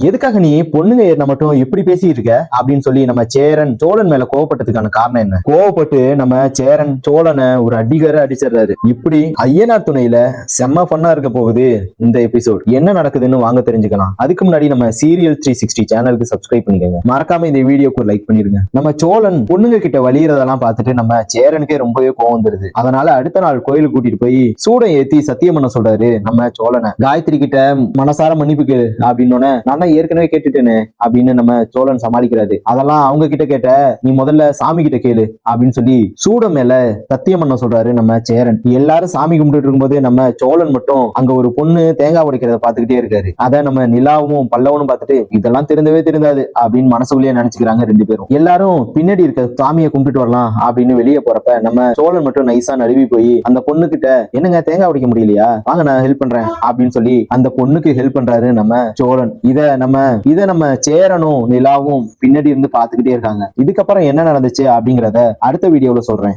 எதுக்காக நீ பொண்ணுங்க ஏறின மட்டும் இப்படி பேசிட்டு இருக்க அப்படின்னு சொல்லி நம்ம சேரன் சோழன் மேல கோவப்பட்டதுக்கான காரணம் என்ன? கோவப்பட்டு நம்ம சேரன் சோழனை ஒரு அடிகர அடிச்சிடுறாரு. இப்படி ஐயனார் துணையில செம்ம பண்ணா இருக்க போகுது இந்த எபிசோட். என்ன நடக்குதுன்னு வாங்க தெரிஞ்சுக்கலாம். அதுக்கு முன்னாடி நம்ம சீரியல் 360 சேனலுக்கு சப்ஸ்கிரைப் பண்ணிக்கோங்க. மறக்காம இந்த வீடியோக்கு லைக் பண்ணிருங்க. நம்ம சோழன் பொண்ணுங்க கிட்ட வலியறதெல்லாம் பார்த்துட்டு நம்ம சேரனுக்கே ரொம்பவே கோவம் வந்துருது. அதனால அடுத்த நாள் கோயிலுக்கு கூட்டிட்டு போய் சூடம் ஏத்தி சத்தியம் பண்ண சொல்றாரு நம்ம சோழனை. காயத்ரி கிட்ட மனசார மன்னிப்பு கேளு அப்படின்னு நான் ஏற்கனவே கேட்டுட்டேனே அப்படின்னு நம்ம சோழன் சமாளிக்கிறாரு. அதெல்லாம் அவங்க கிட்ட கேட்ட, நீ முதல்ல சாமி கிட்ட கேளு அப்படின்னு சொல்லி சூடம் மேல சத்தியம் பண்ண சொல்றாரு நம்ம சேரன். எல்லாரும் சாமி கும்பிட்டு இருக்கும்போது நம்ம சோழன் மட்டும் அங்க ஒரு பொண்ணு தேங்காய் உடைக்கிறத பாத்துக்கிட்டே இருக்காரு. அத நம்ம நிலாவும் பல்லவனும் பார்த்துட்டு இதெல்லாம் திருந்தாது அப்படின்னு மனசுக்குள்ளேயே நினைச்சுக்கிறாங்க ரெண்டு பேரும். எல்லாரும் பின்னாடி இருக்க சாமியை கும்பிட்டு வரலாம் அப்படின்னு வெளியே போறப்ப நம்ம சோழன் மட்டும் நைஸா நழுவி போய் அந்த பொண்ணு கிட்ட, என்னங்க தேங்காய் உடைக்க முடியலையா, வாங்க நான் ஹெல்ப் பண்றேன் அப்படின்னு சொல்லி அந்த பொண்ணுக்கு ஹெல்ப் பண்றாரு நம்ம சோழன். இத நம்ம சேரனும் நிலாவும் பின்னாடி இருந்து பாத்துக்கிட்டே இருக்காங்க. இதுக்கப்புறம் என்ன நடந்துச்சு அப்படிங்கறத அடுத்த வீடியோல சொல்றேன்.